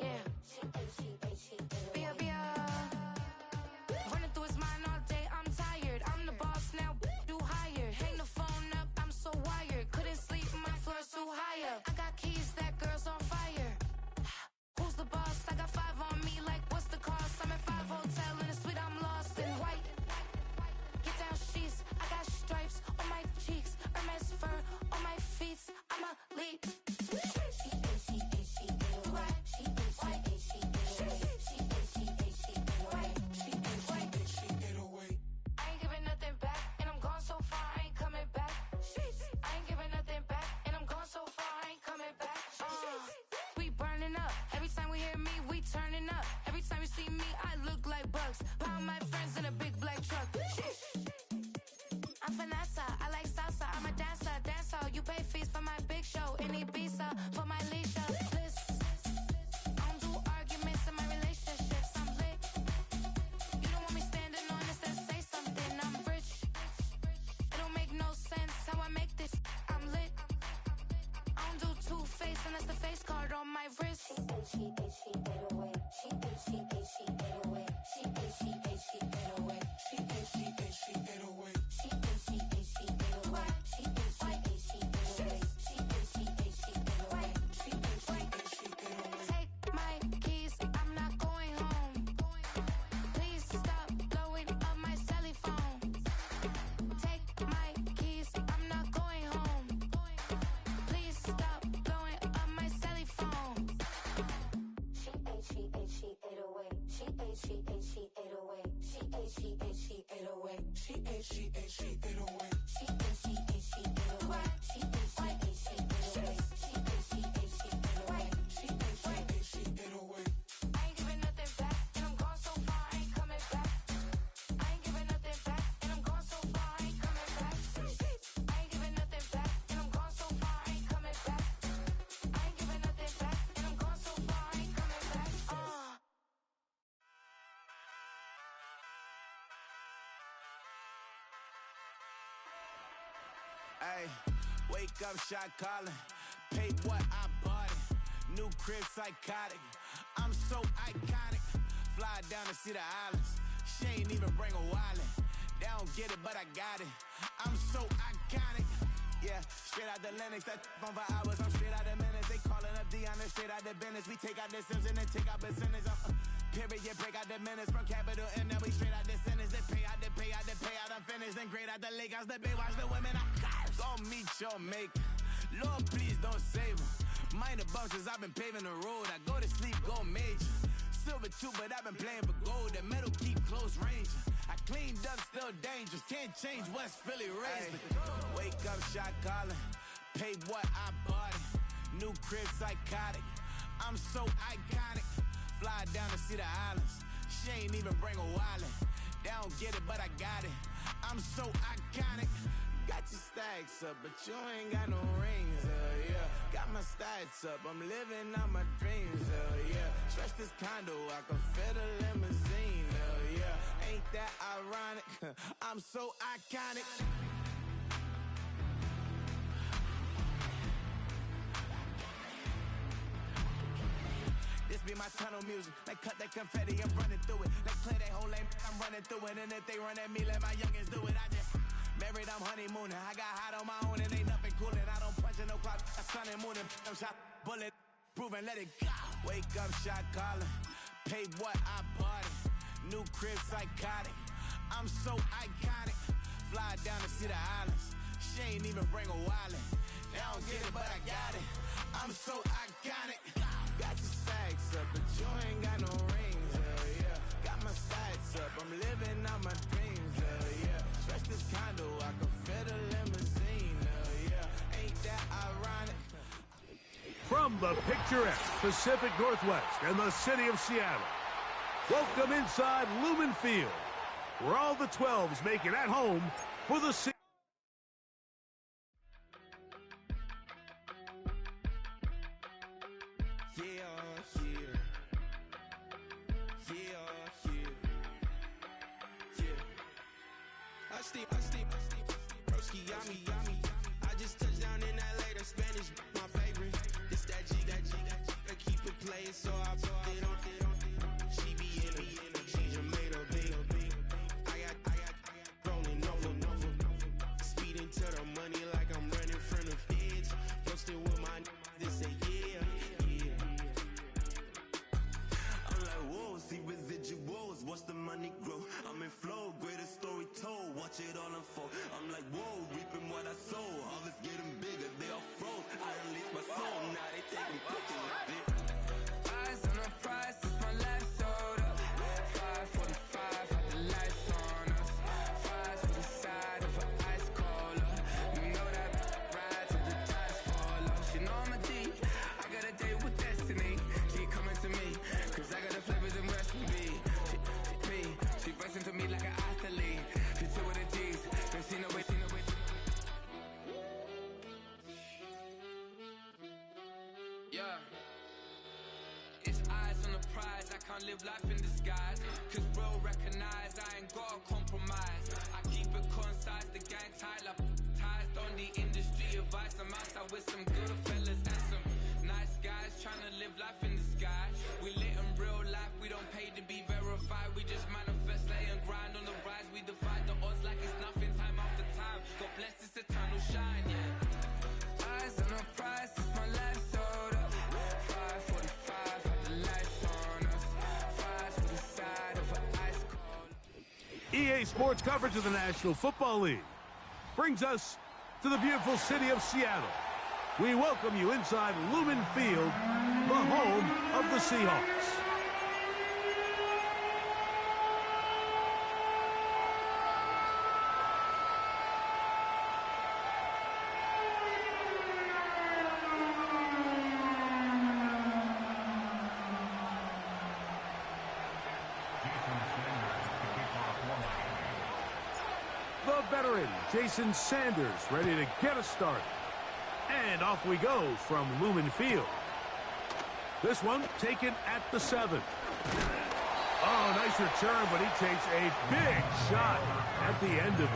Yeah. Running through his mind all day, I'm tired. I'm the boss now, do higher. Hang the phone up, I'm so wired. Couldn't sleep, my floor's too high up. I got keys, that girl's on fire. Who's the boss? I got 5 on me, like what's the cost? I'm at 5 hotel in a suite, I'm lost in white. Get down sheets, I got stripes on my cheeks, Hermes fur on my feet. I'm a lead. I ain't giving nothing back, and I'm gone so far, I ain't coming back. I ain't giving nothing back, and I'm gone so far, I ain't coming back. We burning up. Every time we hear me, we turning up. Every time you see me, I look like bugs. Pound my friends in a big black truck. I'm Vanessa, I like salsa. I'm a dancer, dancer. You pay fees for my big show in Ibiza for my leisure. I don't do arguments in my relationships. I'm lit. You don't want me standing on this, then say something. I'm rich. It don't make no sense how I make this. I'm lit. I don't do two-face unless the face card on my wrist. Take my keys, I'm not going home. Please stop blowing up my celly phone. Take my keys, I'm not going home. Please stop blowing up my celly phone. She ate away. She ate away. She ate away. She ate away. She ate away. She ate away. She ate away. I ain't giving nothing back, and I'm gone so far, I ain't coming back. I ain't giving nothing back, and I'm gone so far, I ain't coming back. I ain't giving nothing back, and I'm gone so far, I ain't coming back. I ain't giving nothing back, and I'm gone so far, I ain't coming back. Ay, wake up, shot calling. Pay what I bought it. New crib, psychotic. I'm so iconic. Fly down to see the islands. She ain't even bring a wallet. They don't get it, but I got it. I'm so iconic. Yeah, straight out the Lennox. That on for hours. I'm straight out the minutes. They calling up Deanna, straight out the business. We take out the Sims and then take out percentage. Period, break out the minutes from capital and then we straight out the sentence. They pay out, I'm finished. Then grade out the lake house, the bay, watch the women. Go meet your maker. Lord, please don't save them. Minor bumps, I've been paving the road. I go to sleep, go major. Silver too, but I've been playing for gold. The metal keep close range. I cleaned up, still dangerous. Can't change West Philly raised. Wake up, shot calling. Pay what I bought it. New crib, psychotic. I'm so iconic. Fly down to see the islands. She ain't even bring a wallet. They don't get it, but I got it. I'm so iconic. Got your stacks up, but you ain't got no rings, yeah. Got my stats up, I'm living out my dreams, yeah. Stretch this condo, I can fit a limousine, yeah. Ain't that ironic? I'm so iconic. This be my tunnel music. They cut that confetti, I'm running through it. They play that whole lane, I'm running through it. And if they run at me, let my youngins do it. I just married, I'm honeymooning. I got hot on my own and ain't nothing coolin'. I don't punch in no clock, I sun and moonin'. I'm shot, bullet, proven, let it go. Wake up, shot calling. Pay what I bought it. New crib, psychotic. I'm so iconic. Fly down to see the islands. She ain't even bring a wallet. They don't get it, but I got it. I'm so iconic. Got your stacks up, but you ain't got no rings, yeah. Got my stats up, I'm living out my dreams, yeah. Stretch this condo, I can fit a limousine, yeah. Ain't that ironic? From the picturesque Pacific Northwest and the city of Seattle, welcome inside Lumen Field, where all the 12s make it at home for the city. Broski, yummy. I just touched down in LA, the Spanish, my favorite. can't live life in disguise. Cause real recognize I ain't gotta compromise. I keep it concise, the gang tight like ties. Don't need industry advice. I'm outside with some good fellas and some nice guys trying to live life in the sky. We lit in real life, we don't pay to be verified. We just manifest, lay and grind on the rise. We defy the odds like it's nothing, time after time. God bless this eternal shine, yeah. Eyes on the prize, it's my life sold up. 5:45, had the lights on us. Fries to the side of an ice cold. EA Sports coverage of the National Football League brings us to the beautiful city of Seattle. We welcome you inside Lumen Field, the home of the Seahawks. The veteran, Jason Sanders, ready to get us started. And off we go from Lumen Field. This one taken at the 7. Oh, nice return, but he takes a big shot at the end of it.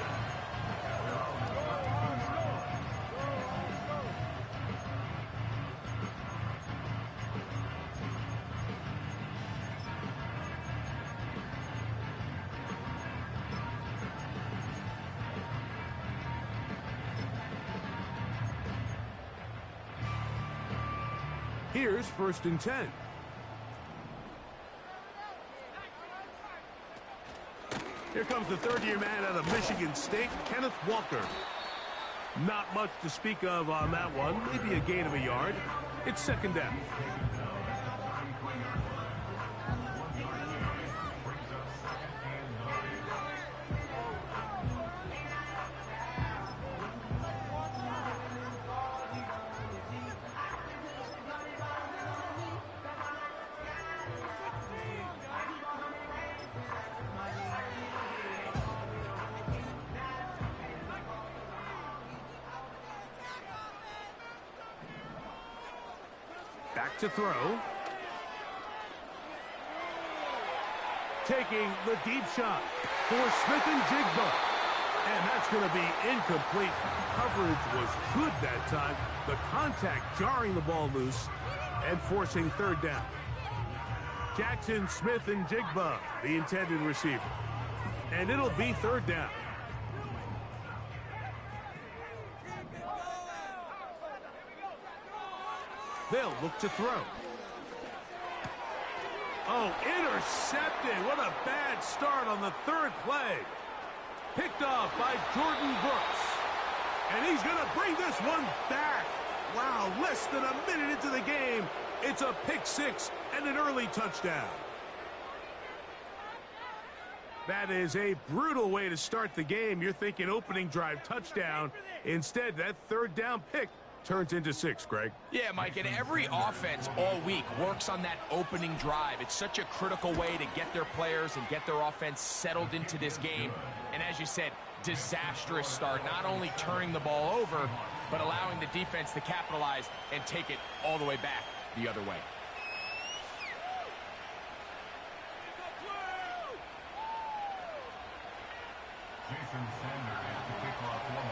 Here's 1st and 10. Here comes the third-year man out of Michigan State, Kenneth Walker. Not much to speak of on that one. Maybe a gain of a yard. It's 2nd down. Back to throw. Taking the deep shot for Smith and Jigba. And that's going to be incomplete. Coverage was good that time. The contact jarring the ball loose and forcing 3rd down. Jackson, Smith, and Jigba, the intended receiver. And it'll be 3rd down. They'll look to throw. Oh, intercepted. What a bad start on the 3rd play. Picked off by Jordan Brooks. And he's going to bring this one back. Wow, less than a minute into the game. It's a pick 6 and an early touchdown. That is a brutal way to start the game. You're thinking opening drive touchdown. Instead, that 3rd down pick turns into 6, Greg. Yeah, Mike, and every offense all week works on that opening drive. It's such a critical way to get their players and get their offense settled into this game. And as you said, disastrous start, not only turning the ball over, but allowing the defense to capitalize and take it all the way back the other way. Jason Sanders to kick off one.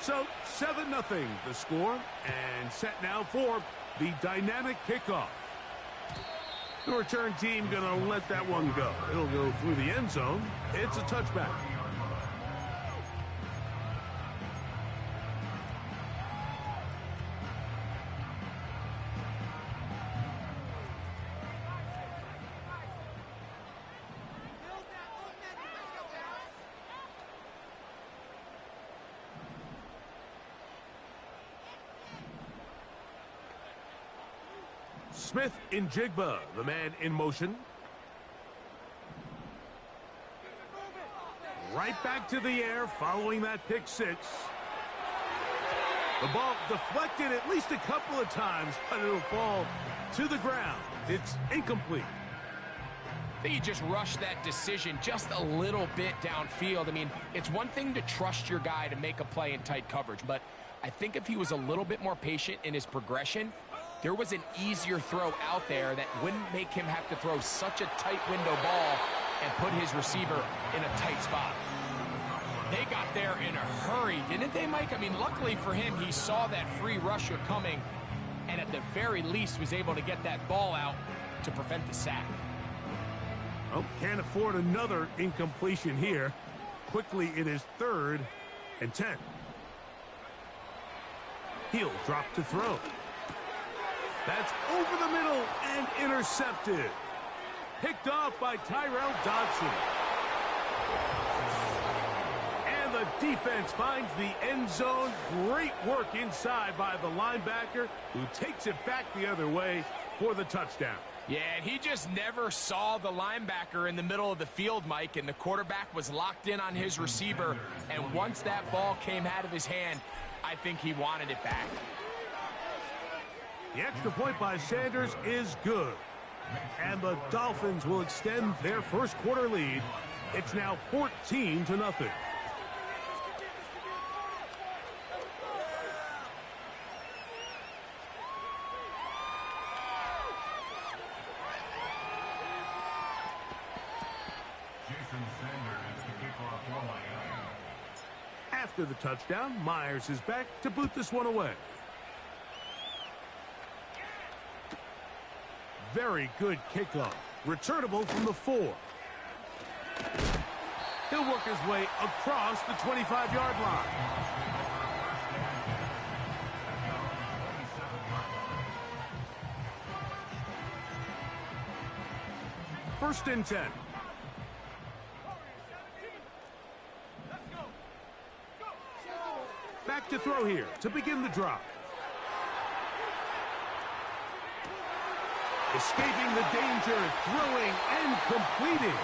So 7-0 the score, and set now for the dynamic kickoff. The return team going to let that one go. It'll go through the end zone. It's a touchback. Smith in Jigba, the man in motion. Right back to the air following that pick 6. The ball deflected at least a couple of times, but it'll fall to the ground. It's incomplete. I think he just rushed that decision just a little bit downfield. I mean, it's one thing to trust your guy to make a play in tight coverage, but I think if he was a little bit more patient in his progression, there was an easier throw out there that wouldn't make him have to throw such a tight window ball and put his receiver in a tight spot. They got there in a hurry, didn't they, Mike? I mean, luckily for him, he saw that free rusher coming and at the very least was able to get that ball out to prevent the sack. Oh, can't afford another incompletion here. Quickly, it is 3rd and 10. He'll drop to throw. That's over the middle and intercepted. Picked off by Tyrell Dodson. And the defense finds the end zone. Great work inside by the linebacker, who takes it back the other way for the touchdown. Yeah, and he just never saw the linebacker in the middle of the field, Mike, and the quarterback was locked in on his receiver, and once that ball came out of his hand, I think he wanted it back. The extra point by Sanders is good, and the Dolphins will extend their first quarter lead. It's now 14-0. After the touchdown, Myers is back to boot this one away. Very good kickoff. Returnable from the 4. He'll work his way across the 25-yard line. First and 10. Back to throw here to begin the drop. Escaping the danger, throwing and completing.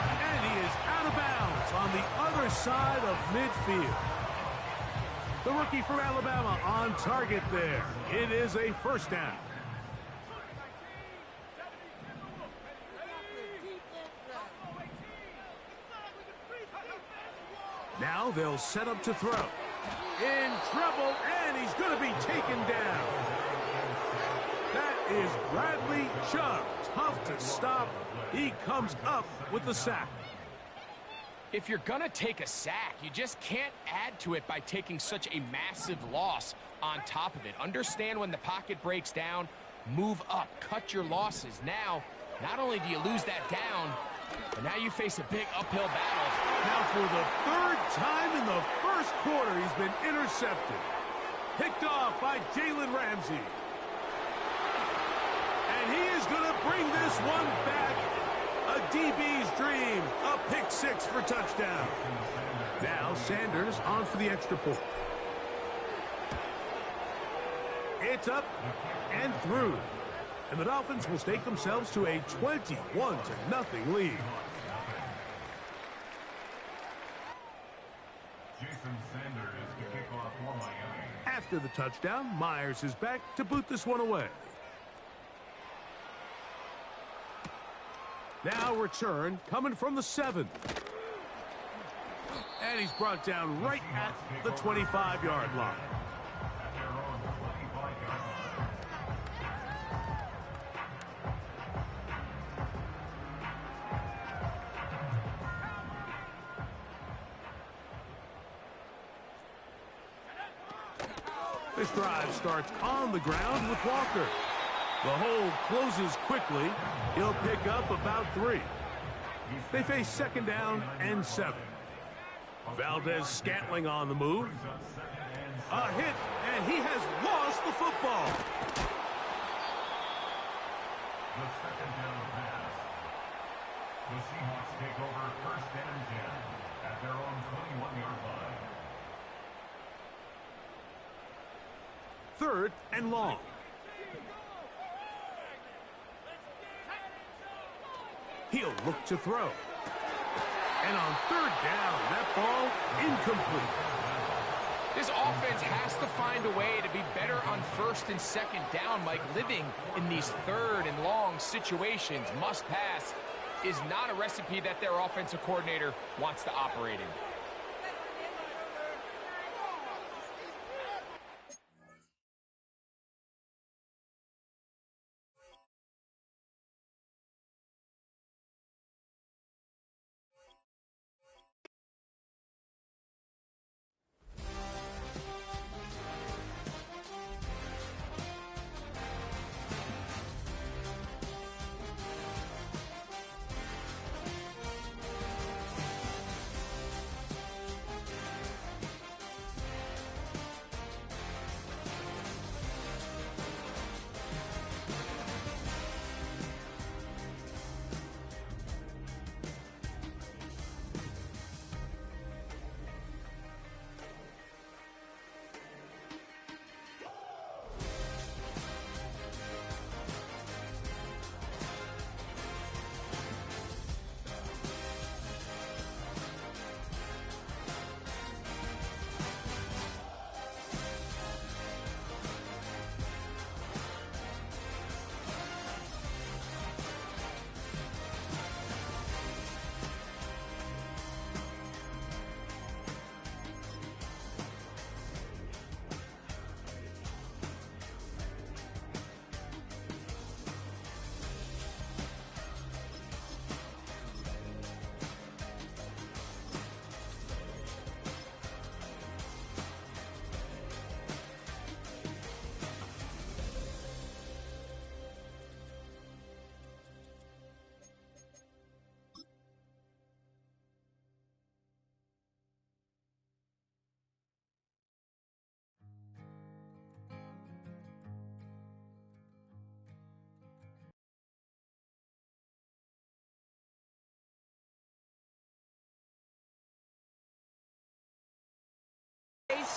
And he is out of bounds on the other side of midfield. The rookie from Alabama on target there. It is a first down. Now they'll set up to throw. In trouble, and he's going to be taken down. That is Bradley Chubb. Tough to stop. He comes up with the sack. If you're going to take a sack, you just can't add to it by taking such a massive loss on top of it. Understand when the pocket breaks down, move up, cut your losses. Now, not only do you lose that down, but now you face a big uphill battle. Now for the 3rd time in the first quarter, he's been intercepted. Picked off by Jalen Ramsey. And he is going to bring this one back. A DB's dream. A pick 6 for touchdown. Now Sanders on for the extra point. It's up and through. And the Dolphins will stake themselves to a 21-0 lead. After the touchdown, Myers is back to boot this one away. Now return coming from the 7. And he's brought down right at the 25-yard line. This drive starts on the ground with Walker. The hole closes quickly. He'll pick up about 3. They face second down and 7. Valdez-Scantling on the move. A hit, and he has lost the football. The second down pass. The Seahawks take over first and 10 at their own 21-yard line. 3rd and long. He'll look to throw. And on 3rd down, that ball incomplete. This offense has to find a way to be better on 1st and 2nd down, Mike. Living in these 3rd and long situations, must pass, is not a recipe that their offensive coordinator wants to operate in.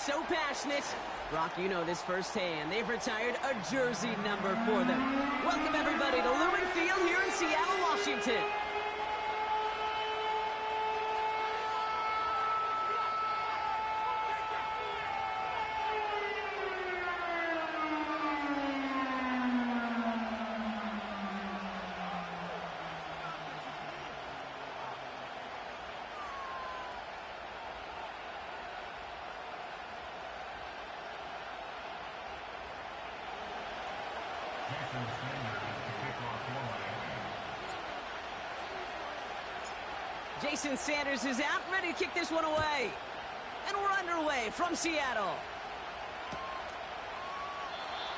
so passionate. Brock, you know this firsthand. They've retired a jersey number for them. Welcome, everybody, to Lumen Field here in Seattle, Washington. Jason Sanders is out, ready to kick this one away. And we're underway from Seattle.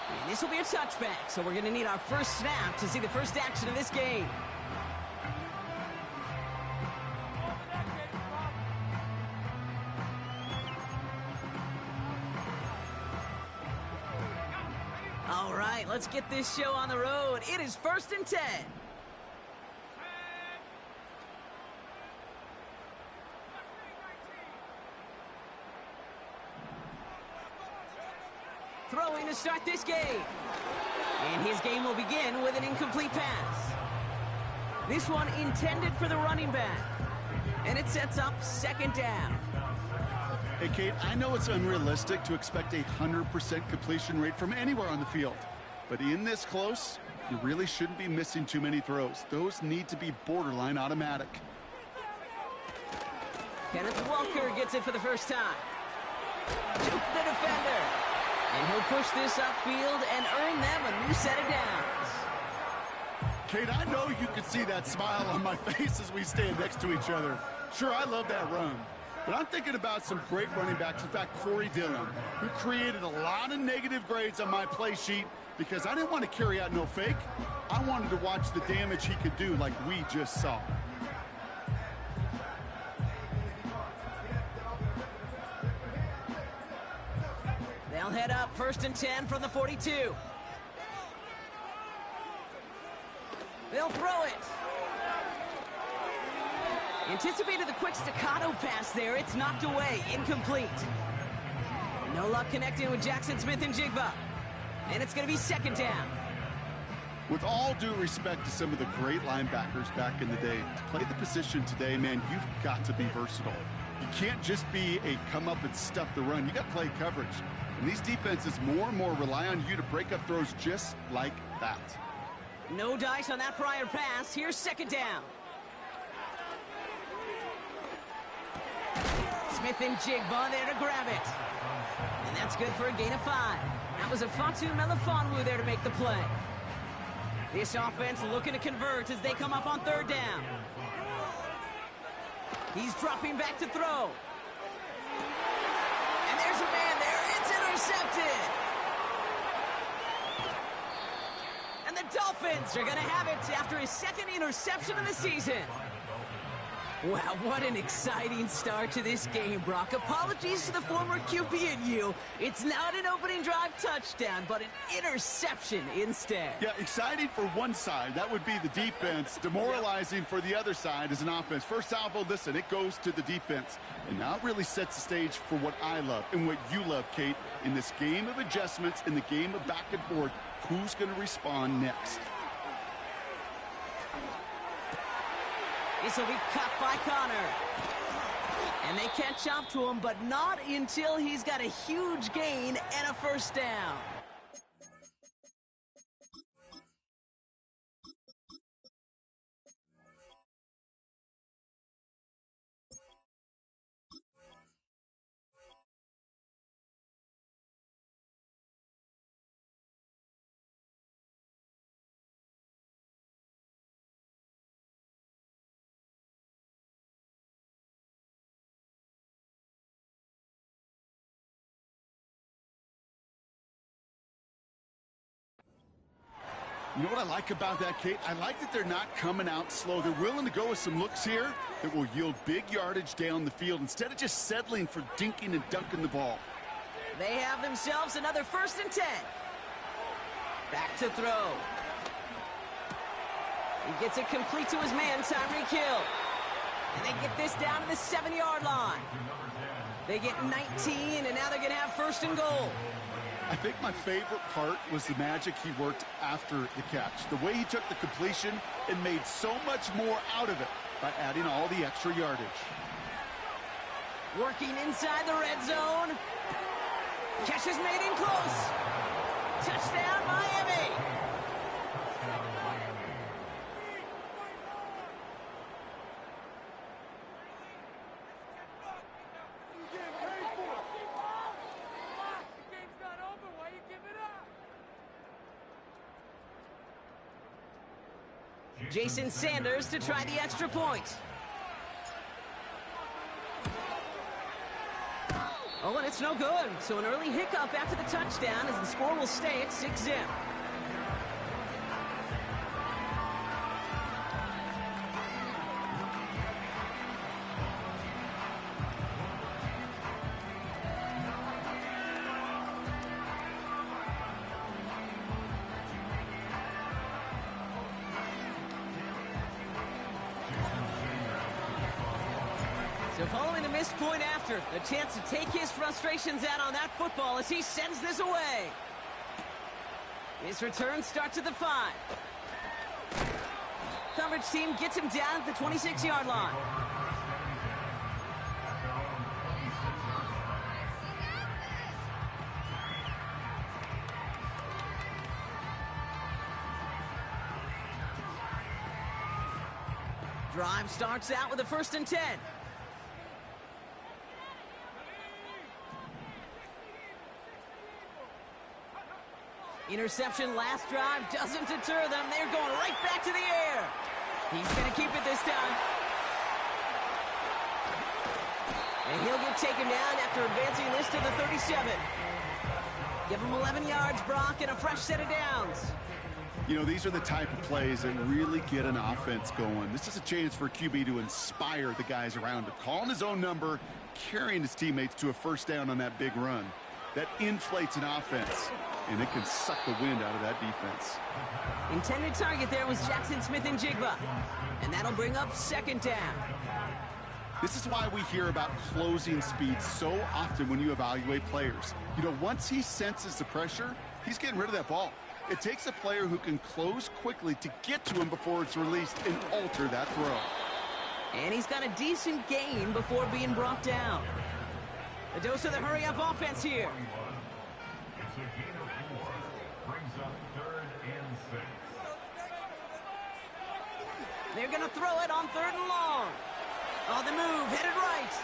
And this will be a touchback, so we're going to need our first snap to see the first action of this game. All right, let's get this show on the road. It is 1st and 10. Throwing to start this game. And his game will begin with an incomplete pass. This one intended for the running back. And it sets up 2nd down. Hey, Kate, I know it's unrealistic to expect a 100% completion rate from anywhere on the field. But in this close, you really shouldn't be missing too many throws. Those need to be borderline automatic. Kenneth Walker gets it for the first time. Juke the defender. And he'll push this upfield and earn them a new set of downs. Kate, I know you can see that smile on my face as we stand next to each other. Sure, I love that run. But I'm thinking about some great running backs. In fact, Corey Dillon, who created a lot of negative grades on my play sheet because I didn't want to carry out no fake. I wanted to watch the damage he could do like we just saw. They'll head up 1st and 10 from the 42. They'll throw it. Anticipated the quick staccato pass there. It's knocked away. Incomplete. No luck connecting with Jackson Smith and Jigba. And it's going to be 2nd down. With all due respect to some of the great linebackers back in the day, to play the position today, man, you've got to be versatile. You can't just be a come up and stuff the run. You got to play coverage. And these defenses more and more rely on you to break up throws just like that. No dice on that prior pass. Here's 2nd down. Smith and Jigba there to grab it. And that's good for a gain of 5. That was a Fatu Melifonwu there to make the play. This offense looking to convert as they come up on 3rd down. He's dropping back to throw. And there's a man there. It's intercepted. And the Dolphins are going to have it after his 2nd interception of the season. Wow, what an exciting start to this game, Brock. Apologies to the former QB and you. It's not an opening drive touchdown, but an interception instead. Yeah, exciting for one side. That would be the defense. Demoralizing for the other side as an offense. First salvo, listen, it goes to the defense. And now it really sets the stage for what I love and what you love, Kate. In this game of adjustments, in the game of back and forth, who's going to respond next? This will be cut by Connor. And they catch up to him, but not until he's got a huge gain and a 1st down. You know what I like about that, Kate? I like that they're not coming out slow. They're willing to go with some looks here that will yield big yardage down the field instead of just settling for dinking and dunking the ball. They have themselves another 1st and 10. Back to throw. He gets it complete to his man, Tyreek Hill. And they get this down to the 7-yard line. They get 19, and now they're going can have first and goal. I think my favorite part was the magic he worked after the catch. The way he took the completion and made so much more out of it by adding all the extra yardage. Working inside the red zone. Catch is made in close. Touchdown, Miami. Jason Sanders to try the extra point. Oh, and it's no good. So an early hiccup after the touchdown as the score will stay at 6-0. So following the missed point after, a chance to take his frustrations out on that football as he sends this away. His return starts at the 5. Coverage team gets him down at the 26-yard line. Drive starts out with a 1st and 10. Interception last drive doesn't deter them. They're going right back to the air. He's going to keep it this time. And he'll get taken down after advancing this to the 37. Give him 11 yards, Brock, and a fresh set of downs. You know, these are the type of plays that really get an offense going. This is a chance for a QB to inspire the guys around him. Calling his own number, carrying his teammates to a first down on that big run. That inflates an offense, and it can suck the wind out of that defense. Intended target there was Jackson Smith and Jigba, and that'll bring up 2nd down. This is why we hear about closing speed so often when you evaluate players. You know, once he senses the pressure, he's getting rid of that ball. It takes a player who can close quickly to get to him before it's released and alter that throw. And he's got a decent gain before being brought down. A dose of the hurry-up offense here. It's a gain of 4. Brings up 3rd and 6. They're going to throw it on 3rd and long. On the move, headed right.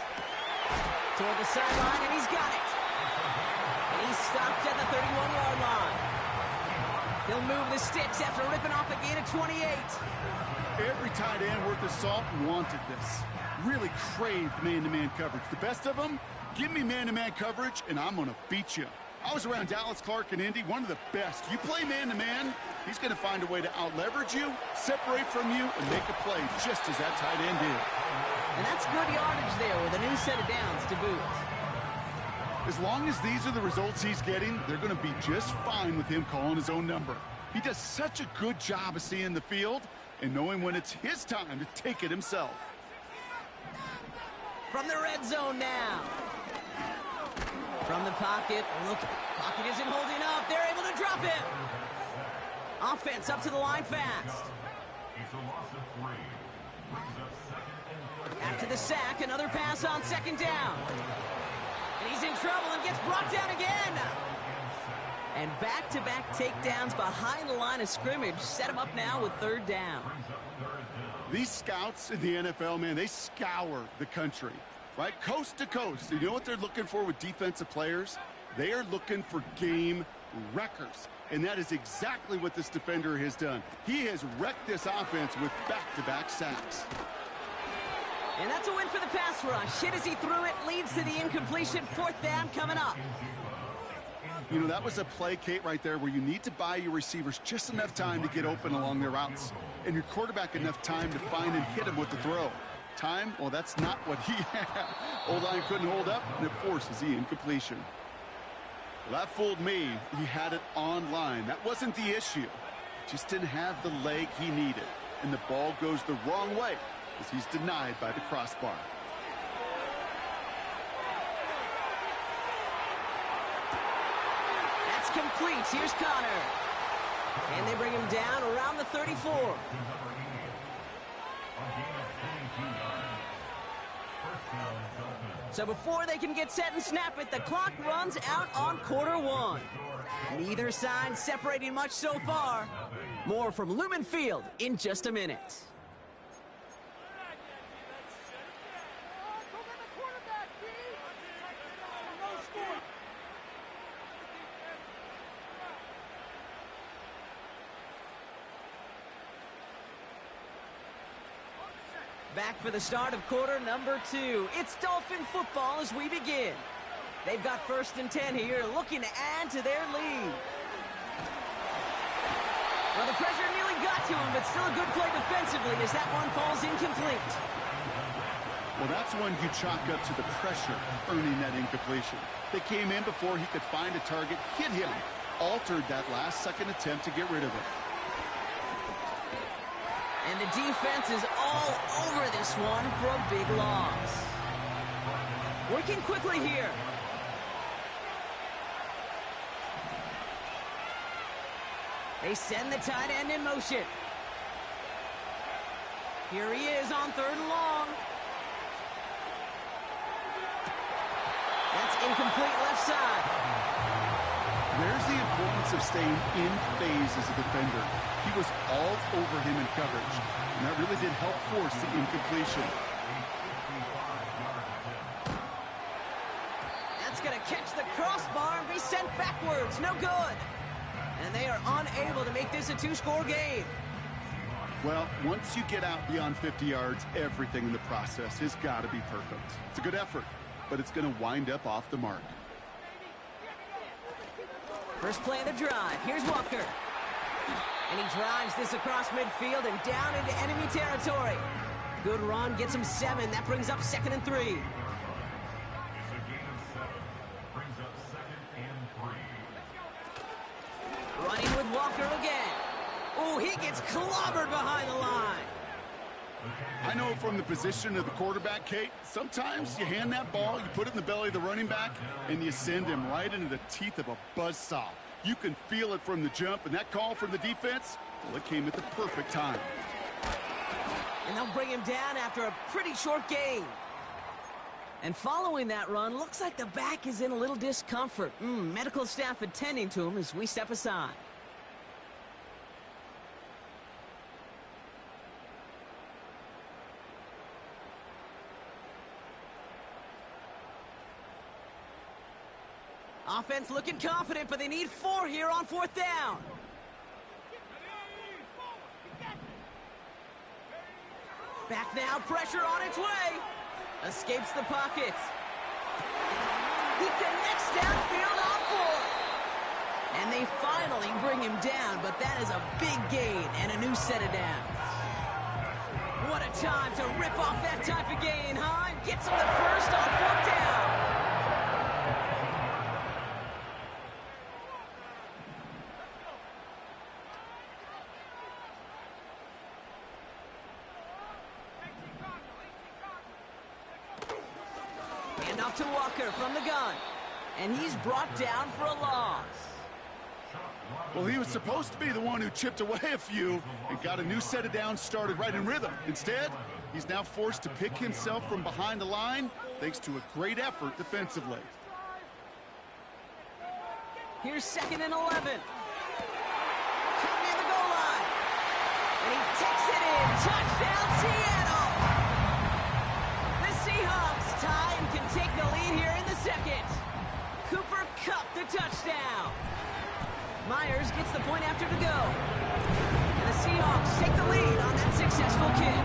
Toward the sideline, and he's got it. And he's stopped at the 31-yard line. He'll move the sticks after ripping off a gain of 28. Every tight end worth his salt wanted this. Really craved man-to-man coverage. The best of them? Give me man-to-man coverage, and I'm going to beat you. I was around Dallas Clark and Indy, one of the best. You play man-to-man, he's going to find a way to out-leverage you, separate from you, and make a play just as that tight end did. And that's good yardage there with a new set of downs to boot. As long as these are the results he's getting, they're going to be just fine with him calling his own number. He does such a good job of seeing the field and knowing when it's his time to take it himself. From the red zone now. From the pocket, look, pocket isn't holding up. They're able to drop him. Offense up to the line fast. It's a loss of 3. Brings up 2nd and 3. After the sack, another pass on 2nd down. And he's in trouble and gets brought down again. And back-to-back takedowns behind the line of scrimmage set him up now with 3rd down. These scouts in the NFL, man, they scour the country, right? Coast to coast. You know what they're looking for with defensive players? They are looking for game wreckers. And that is exactly what this defender has done. He has wrecked this offense with back-to-back sacks. And that's a win for the pass rush. Hit as he threw it, leads to the incompletion. 4th down coming up. You know, that was a play, Kate, right there where you need to buy your receivers just enough time to get open along their routes. And your quarterback enough time to find and hit him with the throw. Time, well, that's not what he had. O-line couldn't hold up, and it forces the incompletion. Well, that fooled me. He had it on line. That wasn't the issue. Just didn't have the leg he needed. And the ball goes the wrong way as he's denied by the crossbar. complete. Here's Connor. And they bring him down around the 34. So before they can get set and snap it, the clock runs out on quarter one. Neither side separating much so far. More from Lumen Field in just a minute. Back for the start of quarter number 2. It's Dolphin football as we begin. They've got 1st and 10 here, looking to add to their lead. Well, the pressure nearly got to him, but still a good play defensively as that one falls incomplete. Well, that's one you chalk up to the pressure earning that incompletion. They came in before he could find a target, hit him, altered that last-second attempt to get rid of it. And the defense is all over this one for a big loss. Working quickly here. They send the tight end in motion. Here he is on 3rd and long. That's incomplete left side. There's the importance of staying in phase as a defender. He was all over him in coverage, and that really did help force the incompletion. That's going to catch the crossbar and be sent backwards. No good. And they are unable to make this a 2-score game. Well, once you get out beyond 50 yards, everything in the process has got to be perfect. It's a good effort, but it's going to wind up off the mark. First play of the drive. Here's Walker. And he drives this across midfield and down into enemy territory. Good run, gets him 7. That brings up 2nd and 3. It's a gain of 7. Brings up 2nd and 3. Running with Walker again. Oh, he gets clobbered behind the line. I know from the position of the quarterback, Kate, sometimes you hand that ball, you put it in the belly of the running back, and you send him right into the teeth of a buzzsaw. You can feel it from the jump, and that call from the defense, well, it came at the perfect time. And they'll bring him down after a pretty short gain. And following that run, looks like the back is in a little discomfort. Medical staff attending to him as we step aside. Offense looking confident, but they need 4 here on 4th down. Back now, pressure on its way. Escapes the pocket. He connects downfield on 4. And they finally bring him down, but that is a big gain and a new set of downs. What a time to rip off that type of gain, huh? Gets him the first on 4th down. Off to Walker from the gun. And he's brought down for a loss. Well, he was supposed to be the one who chipped away a few and got a new set of downs started right in rhythm. Instead, he's now forced to pick himself from behind the line thanks to a great effort defensively. Here's 2nd and 11. Coming near the goal line. And he takes it in. Touchdown, Seattle! The Seahawks tie and can take the lead here in the 2nd. Cooper Kupp the touchdown. Myers gets the point after to go. And the Seahawks take the lead on that successful kick.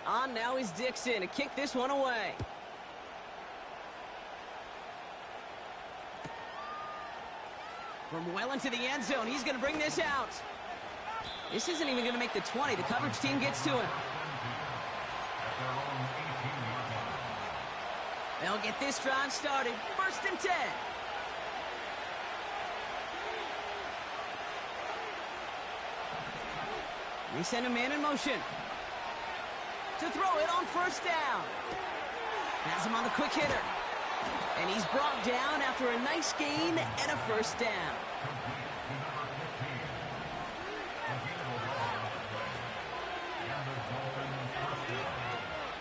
On now is Dixon to kick this one away. From well into the end zone, he's going to bring this out. This isn't even going to make the 20. The coverage team gets to him. They'll get this drive started. 1st and 10. They send a man in motion to throw it on 1st down. Has him on the quick hitter. And he's brought down after a nice gain and a 1st down.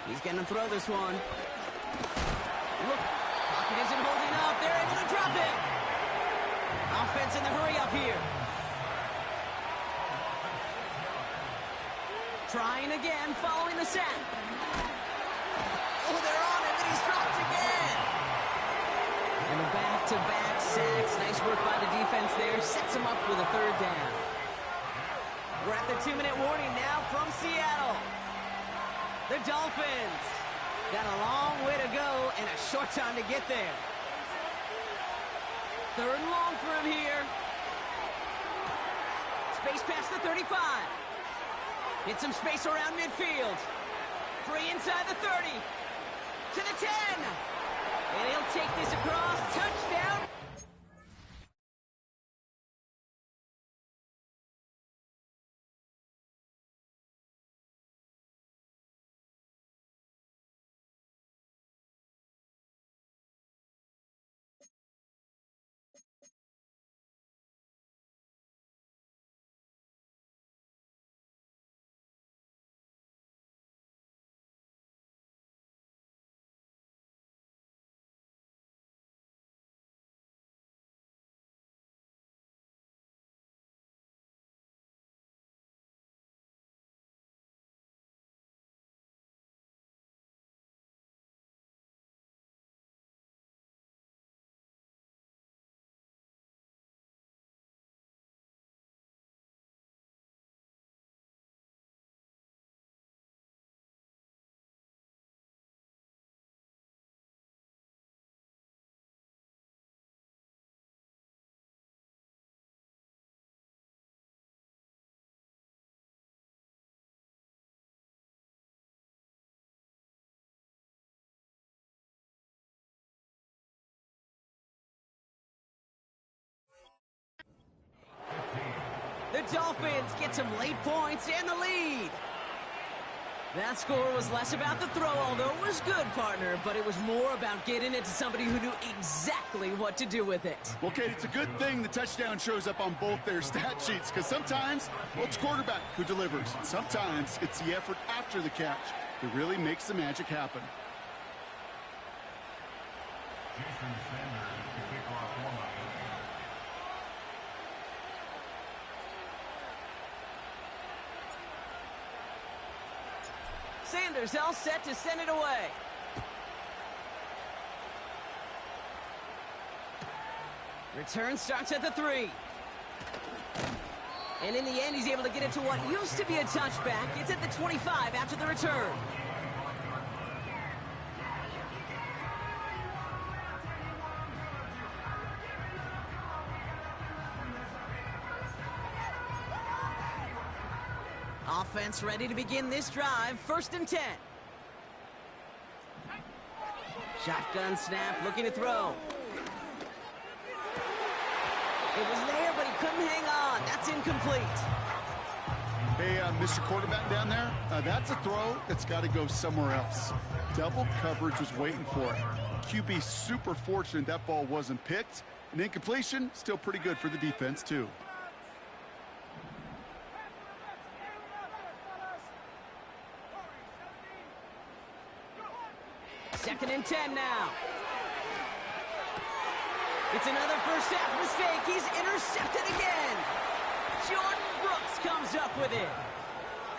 He's going to throw this one. Look, pocket isn't holding up. They're able to drop it. Offense in the hurry up here. Trying again, following the sack. Oh, they're on him, and he's dropped again. And the back-to-back sacks. Nice work by the defense there. Sets him up with a 3rd down. We're at the 2-minute warning now from Seattle. The Dolphins got a long way to go and a short time to get there. 3rd and long for him here. Space past the 35. Get some space around midfield. Free inside the 30. To the 10. And he'll take this across. Touchdown. The Dolphins get some late points and the lead. That score was less about the throw, although it was good, partner, but it was more about getting it to somebody who knew exactly what to do with it. Well, Kate, it's a good thing the touchdown shows up on both their stat sheets, because sometimes, well, it's quarterback who delivers. Sometimes it's the effort after the catch that really makes the magic happen. Sanders all set to send it away. Return starts at the 3. And in the end, he's able to get it to what used to be a touchback. It's at the 25 after the return. Offense ready to begin this drive. 1st and 10. Shotgun snap, looking to throw. It was there, but he couldn't hang on. That's incomplete. Hey, Mr. Quarterback down there, that's a throw that's got to go somewhere else. Double coverage was waiting for it. QB super fortunate that ball wasn't picked. An incompletion, still pretty good for the defense, too. 2nd and 10 now. It's another first half mistake. He's intercepted again. Jordan Brooks comes up with it.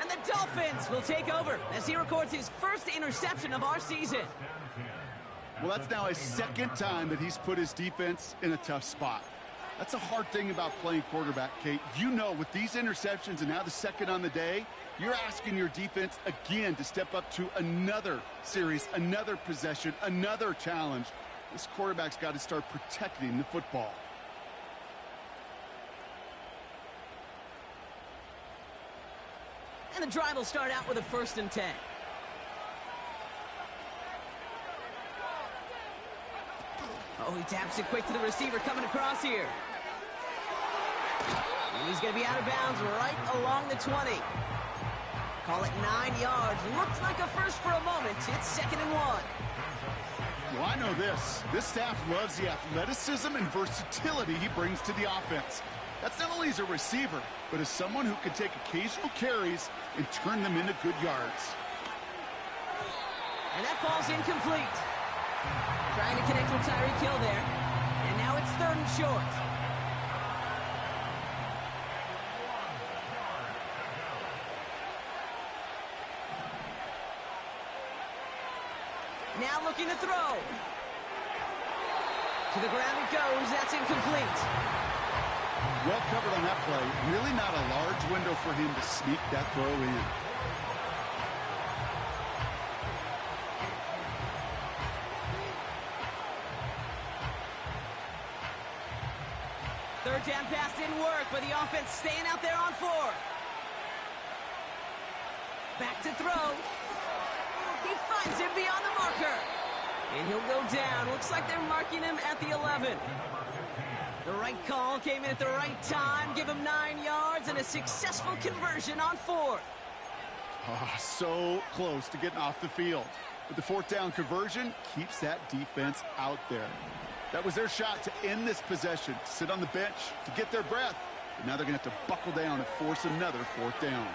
And the Dolphins will take over as he records his first interception of our season. Well, that's now his 2nd time that he's put his defense in a tough spot. That's a hard thing about playing quarterback, Kate. You know, with these interceptions and now the 2nd on the day, you're asking your defense again to step up to another series, another possession, another challenge. This quarterback's got to start protecting the football. And the drive will start out with a 1st and 10. Oh, he taps it quick to the receiver coming across here. And he's going to be out of bounds right along the 20. Call it 9 yards. Looked like a first for a moment. It's 2nd and 1. Well, I know this. This staff loves the athleticism and versatility he brings to the offense. That's not only as a receiver, but as someone who can take occasional carries and turn them into good yards. And that falls incomplete. Trying to connect with Tyreek Hill there. And now it's 3rd and short. Now looking to throw. To the ground it goes. That's incomplete. Well covered on that play. Really not a large window for him to sneak that throw in. Third down pass didn't work, but the offense staying out there on 4th. Back to throw. He finds him beyond the marker. And he'll go down. Looks like they're marking him at the 11. The right call came in at the right time. Give him 9 yards and a successful conversion on 4th. Oh, so close to getting off the field. But the 4th down conversion keeps that defense out there. That was their shot to end this possession, to sit on the bench, to get their breath. But now they're going to have to buckle down and force another 4th down.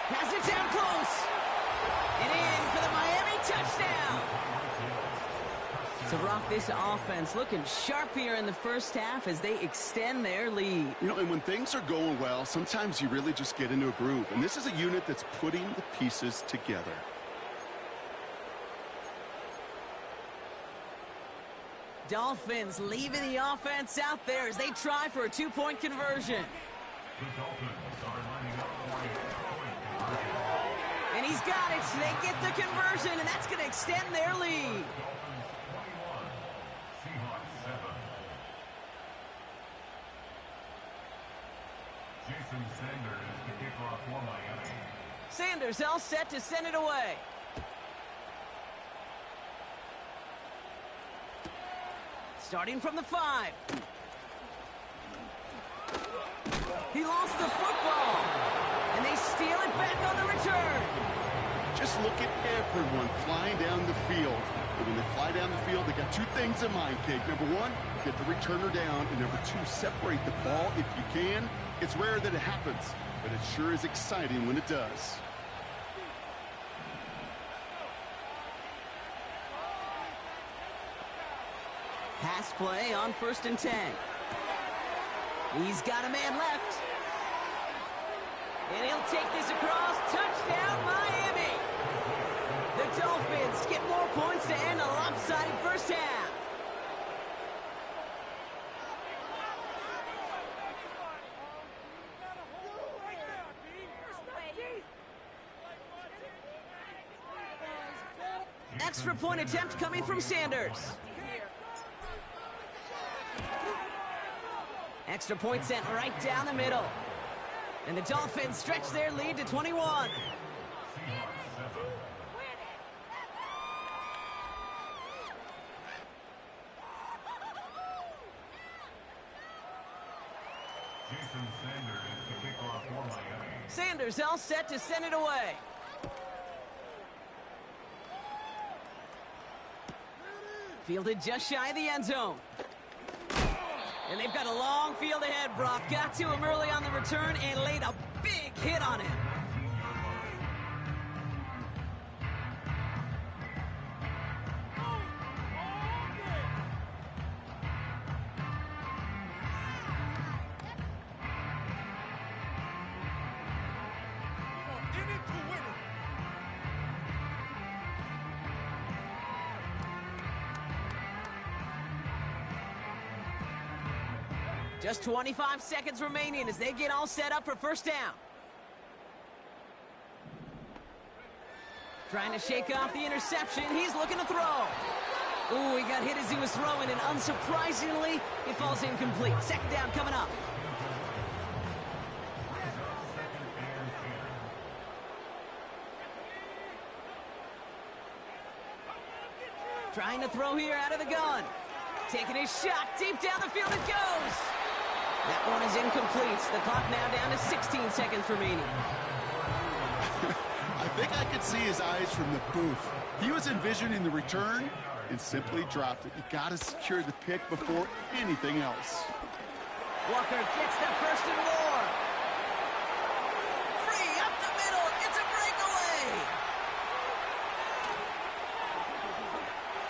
Has it down close. And in for the Miami touchdown. So, Brock, this offense looking sharp here in the first half as they extend their lead. You know, and when things are going well, sometimes you really just get into a groove. And this is a unit that's putting the pieces together. Dolphins leaving the offense out there as they try for a 2-point conversion. And he's got it. So they get the conversion, and that's going to extend their lead. Sanders all set to send it away. Starting from the 5. He lost the football. And they steal it back on the return. Just look at everyone flying down the field. But when they fly down the field, they got 2 things in mind, Kate. Number 1, get the returner down. And number 2, separate the ball if you can. It's rare that it happens, but it sure is exciting when it does. Pass play on 1st and 10. He's got a man left. And he'll take this across. Touchdown, Miami. The Dolphins get more points to end a lopsided first half. Extra point attempt coming from Sanders. Extra point sent right down the middle. And the Dolphins stretch their lead to 21. Sanders all set to send it away. Fielded just shy of the end zone. And they've got a long field ahead, Brock. Got to him early on the return and laid a big hit on him. Just 25 seconds remaining as they get all set up for first down. Trying to shake off the interception. He's looking to throw. Ooh, he got hit as he was throwing, and unsurprisingly, it falls incomplete. Second down coming up. Trying to throw here out of the gun. Taking his shot. Deep down the field it goes. That one is incomplete. The clock now down to 16 seconds remaining. I think I could see his eyes from the booth. He was envisioning the return and simply dropped it. You got to secure the pick before anything else. Walker gets the first and more. Free up the middle. It's a breakaway.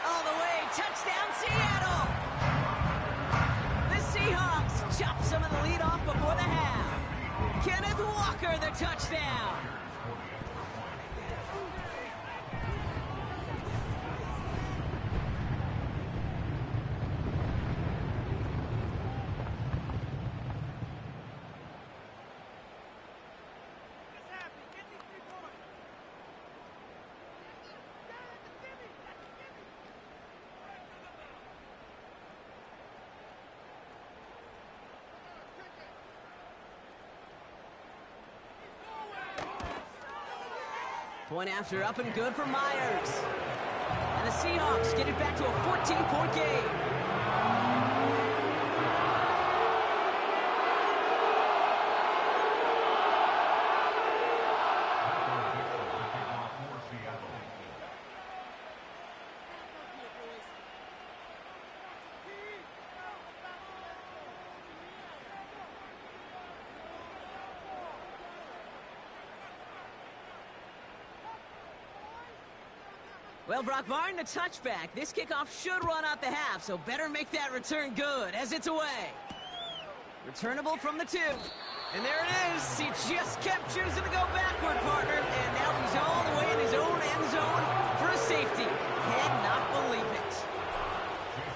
All the way. Touchdown, Seattle. The Seahawks chop some of the lead off before the half. Kenneth Walker, the touchdown. Point after up and good for Myers. And the Seahawks get it back to a 14-point game. Well, Brock, barring the touchback, this kickoff should run out the half, so better make that return good as it's away. Returnable from the 2. And there it is. He just kept choosing to go backward, partner. And now he's all the way in his own end zone for a safety. Cannot believe it.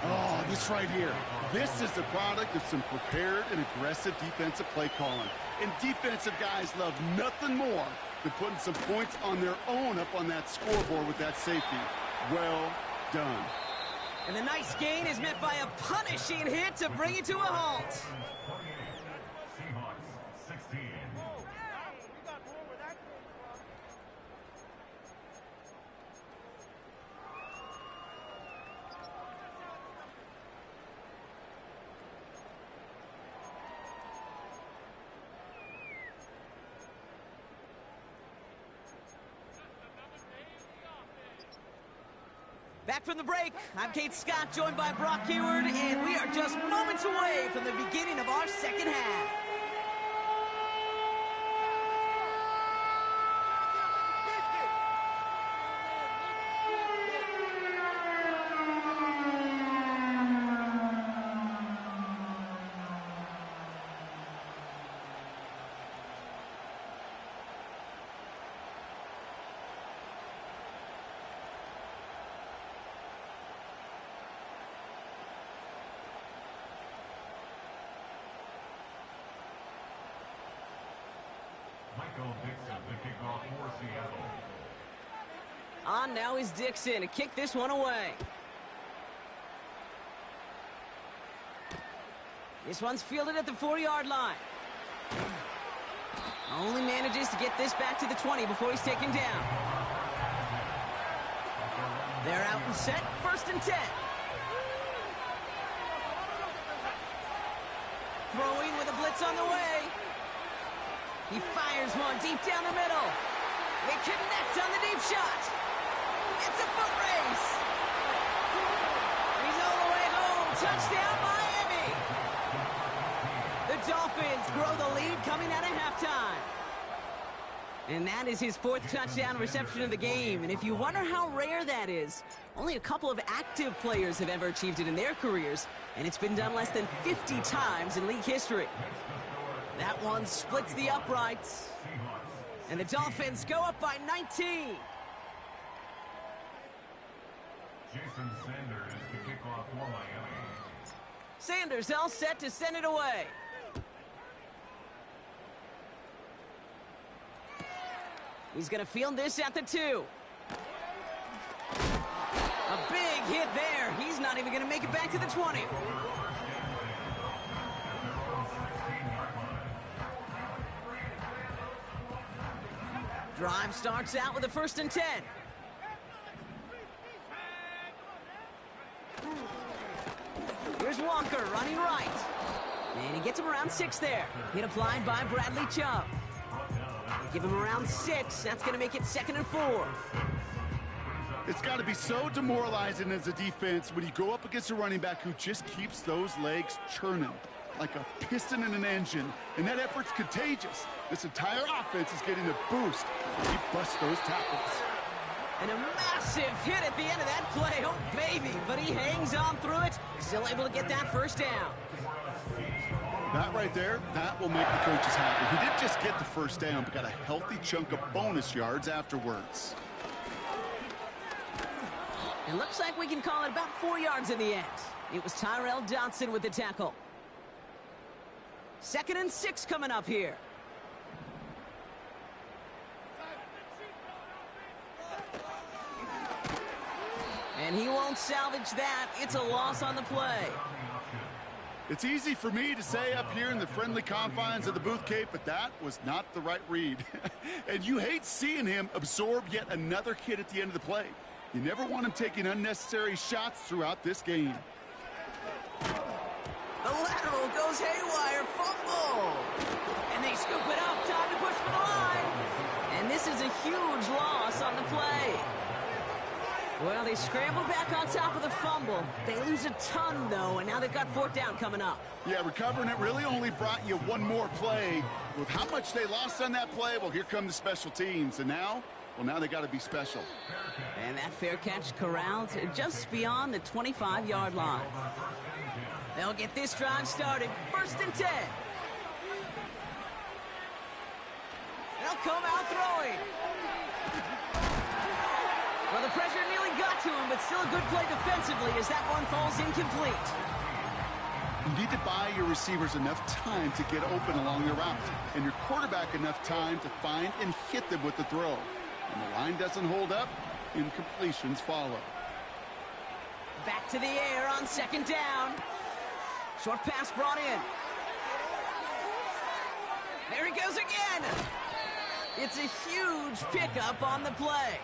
Oh, this right here. This is the product of some prepared and aggressive defensive play calling. And defensive guys love nothing more than putting some points on their own up on that scoreboard with that safety. Well done. And the nice gain is met by a punishing hit to bring it to a halt. Seahawks 16. Back from the break, I'm Kate Scott, joined by Brock Heward, and we are just moments away from the beginning of our second half. Dixon, the kickoff for Seattle. On now is Dixon to kick this one away. This one's fielded at the 4-yard line. Only manages to get this back to the 20 before he's taken down. They're out and set, 1st and 10. Throwing with a blitz on the way. He fires one deep down the middle. They connect on the deep shot. It's a foot race. He's all the way home. Touchdown, Miami. The Dolphins grow the lead coming out of halftime. And that is his 4th touchdown reception of the game. And if you wonder how rare that is, only a couple of active players have ever achieved it in their careers. And it's been done less than 50 times in league history. That one splits the uprights. And the Dolphins go up by 19. Jason Sanders to kick off for Miami. Sanders all set to send it away. He's going to field this at the 2. A big hit there. He's not even going to make it back to the 20. Drive starts out with a 1st and 10. Here's Walker running right. And he gets him around 6 there. Hit applied by Bradley Chubb. Give him around 6. That's going to make it 2nd and 4. It's got to be so demoralizing as a defense when you go up against a running back who just keeps those legs churning like a piston in an engine, and that effort's contagious. This entire offense is getting a boost. He busts those tackles. And a massive hit at the end of that play. Oh, baby. But he hangs on through it. Still able to get that first down. That right there, that will make the coaches happy. He didn't just get the first down, but got a healthy chunk of bonus yards afterwards. It looks like we can call it about 4 yards in the end. It was Tyrell Dodson with the tackle. 2nd and 6 coming up here. And he won't salvage that. It's a loss on the play. It's easy for me to say up here in the friendly confines of the Booth Cape, but that was not the right read. And you hate seeing him absorb yet another hit at the end of the play. You never want him taking unnecessary shots throughout this game. The lateral goes haywire, fumble. And they scoop it up, time to push for the line. And this is a huge loss on the play. Well, they scramble back on top of the fumble. They lose a ton, though, and now they've got 4th down coming up. Yeah, recovering it really only brought you one more play. With how much they lost on that play, well, here come the special teams. And now, well, now they got to be special. And that fair catch corralled just beyond the 25-yard line. They'll get this drive started. 1st and 10. They'll come out throwing. Well, the pressure nearly got to him, but still a good play defensively as that one falls incomplete. You need to buy your receivers enough time to get open along their route, and your quarterback enough time to find and hit them with the throw. When the line doesn't hold up, incompletions follow. Back to the air on 2nd down. Short pass brought in. There he goes again. It's a huge pickup on the play.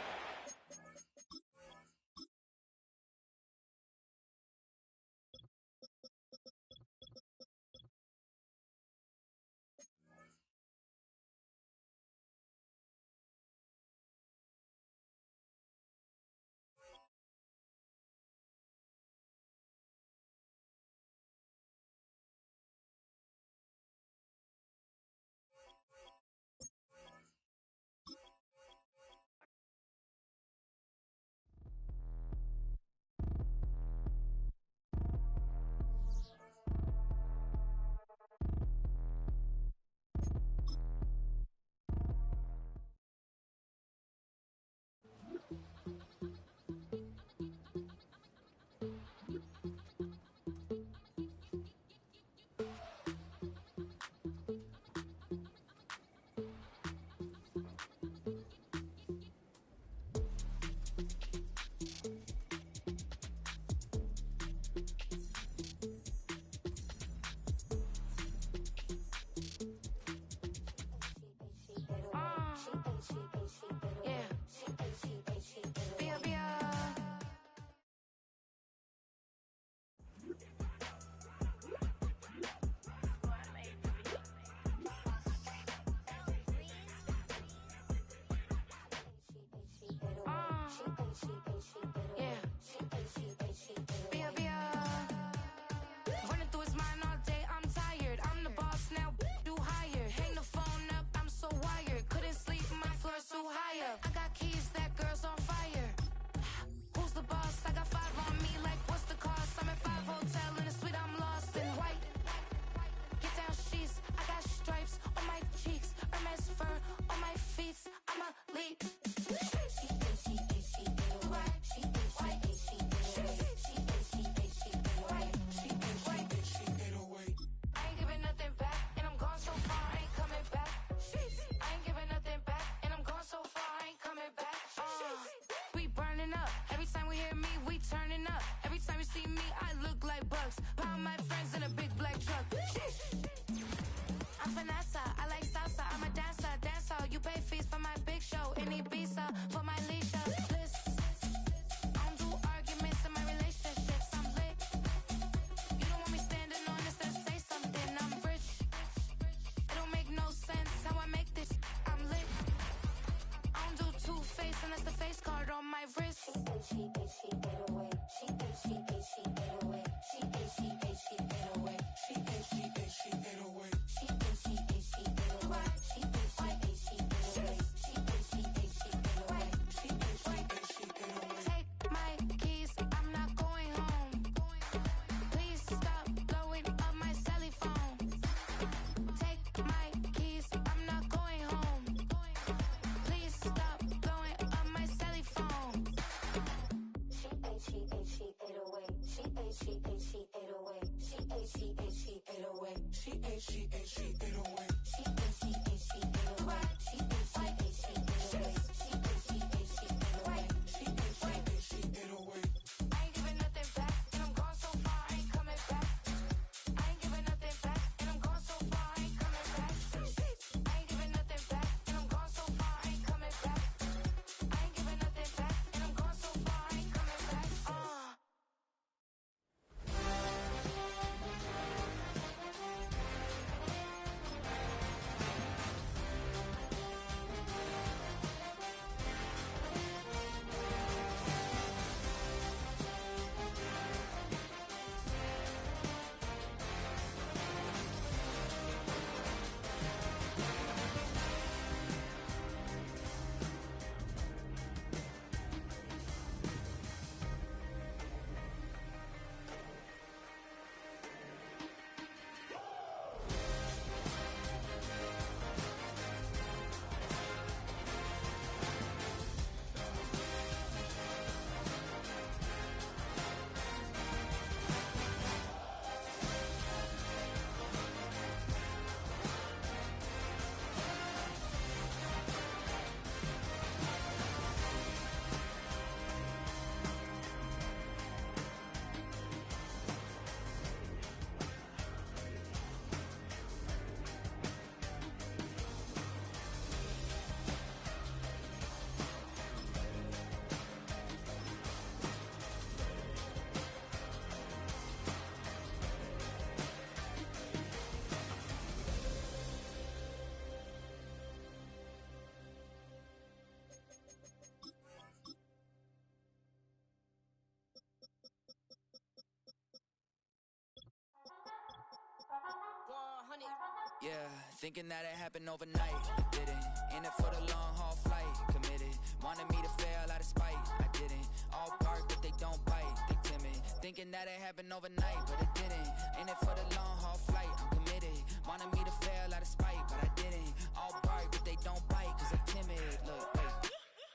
Yeah, thinking that it happened overnight, I didn't. In it for the long haul flight, committed. Wanted me to fail out of spite, I didn't. All bark but they don't bite, they timid. Thinking that it happened overnight, but it didn't. In it for the long haul flight, I'm committed. Wanted me to fail out of spite, but I didn't. All bark but they don't bite, cause they timid. Look, wait,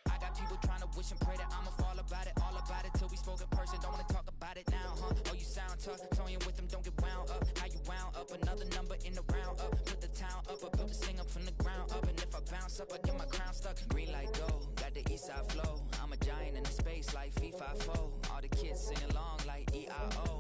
I got people trying to wish and pray that I'ma fall about it. All about it till we spoke in person, don't wanna talk about it now, huh? Oh, you sound tough, toying with them, don't get wound up. How you wound up, another number in the round up. Put the town up, I built this thing up from the ground up. And if I bounce up, I get my crown stuck. Green light go, got the east side flow. I'm a giant in the space like FIFA 4. All the kids sing along like EIO.